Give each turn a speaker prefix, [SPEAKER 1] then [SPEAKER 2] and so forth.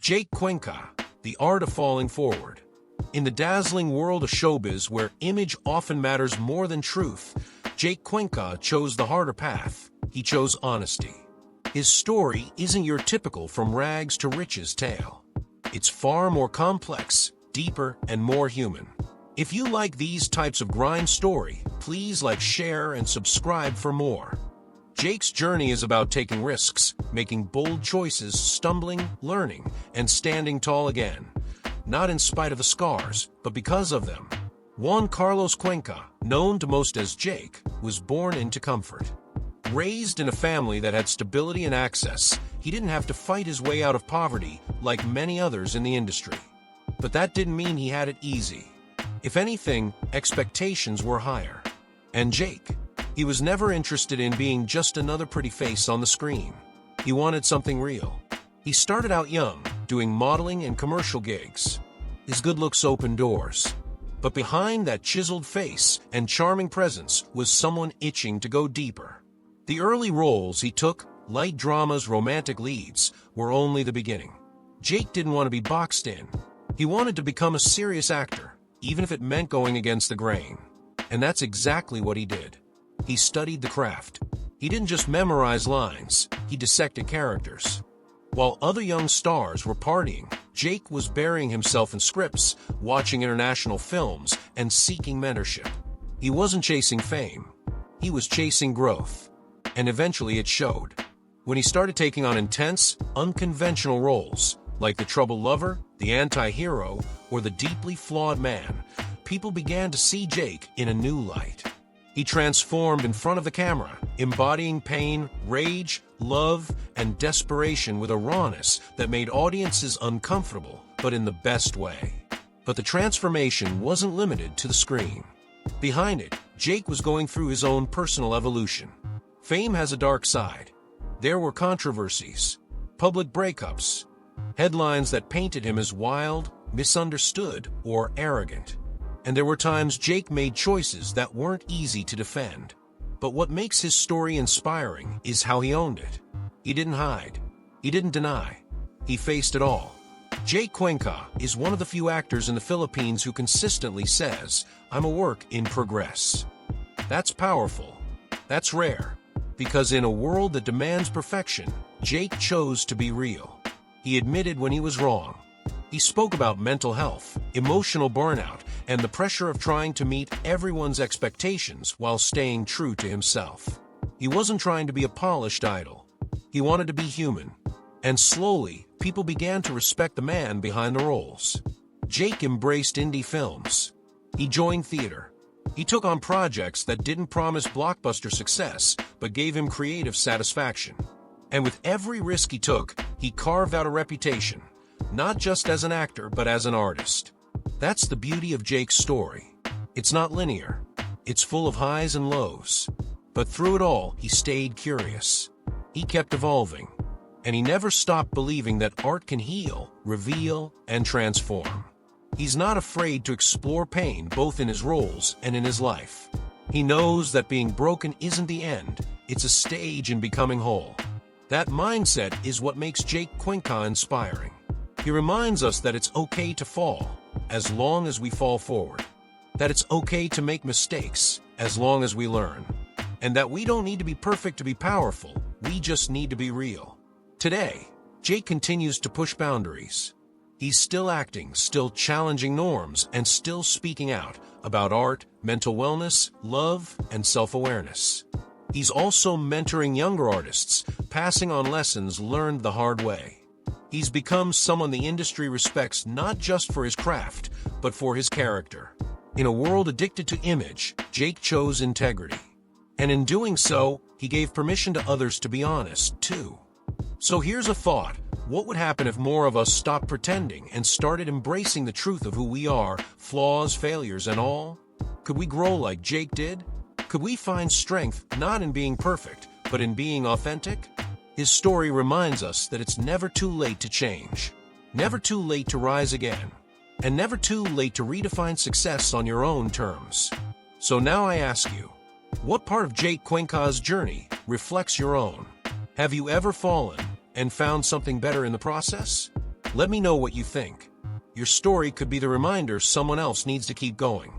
[SPEAKER 1] Jake CUENCA, The Art of Falling Forward. In the dazzling world of showbiz where image often matters more than truth, Jake CUENCA chose the harder path. He chose honesty. His story isn't your typical from rags to riches tale. It's far more complex, deeper, and more human. If you like these types of grind story, please like, share, and subscribe for more. Jake's journey is about taking risks, making bold choices, stumbling, learning, and standing tall again. Not in spite of the scars, but because of them. Juan Carlos CUENCA, known to most as Jake, was born into comfort. Raised in a family that had stability and access, he didn't have to fight his way out of poverty like many others in the industry. But that didn't mean he had it easy. If anything, expectations were higher. And Jake, he was never interested in being just another pretty face on the screen. He wanted something real. He started out young, doing modeling and commercial gigs. His good looks opened doors. But behind that chiseled face and charming presence was someone itching to go deeper. The early roles he took, light dramas, romantic leads, were only the beginning. Jake didn't want to be boxed in. He wanted to become a serious actor, even if it meant going against the grain. And that's exactly what he did. He studied the craft. He didn't just memorize lines, he dissected characters. While other young stars were partying, Jake was burying himself in scripts, watching international films, and seeking mentorship. He wasn't chasing fame. He was chasing growth. And eventually it showed. When he started taking on intense, unconventional roles, like the troubled lover, the anti-hero, or the deeply flawed man, people began to see Jake in a new light. He transformed in front of the camera, embodying pain, rage, love, and desperation with a rawness that made audiences uncomfortable, but in the best way. But the transformation wasn't limited to the screen. Behind it, Jake was going through his own personal evolution. Fame has a dark side. There were controversies, public breakups, headlines that painted him as wild, misunderstood, or arrogant. And there were times Jake made choices that weren't easy to defend. But what makes his story inspiring is how he owned it. He didn't hide. He didn't deny. He faced it all. Jake CUENCA is one of the few actors in the Philippines who consistently says, "I'm a work in progress." That's powerful. That's rare. Because in a world that demands perfection, Jake chose to be real. He admitted when he was wrong. He spoke about mental health, emotional burnout, and the pressure of trying to meet everyone's expectations while staying true to himself. He wasn't trying to be a polished idol. He wanted to be human. And slowly, people began to respect the man behind the roles. Jake embraced indie films. He joined theater. He took on projects that didn't promise blockbuster success, but gave him creative satisfaction. And with every risk he took, he carved out a reputation. Not just as an actor, but as an artist. That's the beauty of Jake's story. It's not linear. It's full of highs and lows. But through it all, he stayed curious. He kept evolving. And he never stopped believing that art can heal, reveal, and transform. He's not afraid to explore pain both in his roles and in his life. He knows that being broken isn't the end. It's a stage in becoming whole. That mindset is what makes Jake CUENCA inspiring. He reminds us that it's okay to fall, as long as we fall forward. That it's okay to make mistakes, as long as we learn. And that we don't need to be perfect to be powerful, we just need to be real. Today, Jake continues to push boundaries. He's still acting, still challenging norms, and still speaking out about art, mental wellness, love, and self-awareness. He's also mentoring younger artists, passing on lessons learned the hard way. He's become someone the industry respects not just for his craft, but for his character. In a world addicted to image, Jake chose integrity. And in doing so, he gave permission to others to be honest, too. So here's a thought. What would happen if more of us stopped pretending and started embracing the truth of who we are, flaws, failures, and all? Could we grow like Jake did? Could we find strength not in being perfect, but in being authentic? His story reminds us that it's never too late to change, never too late to rise again, and never too late to redefine success on your own terms. So now I ask you, what part of Jake CUENCA's journey reflects your own? Have you ever fallen and found something better in the process? Let me know what you think. Your story could be the reminder someone else needs to keep going.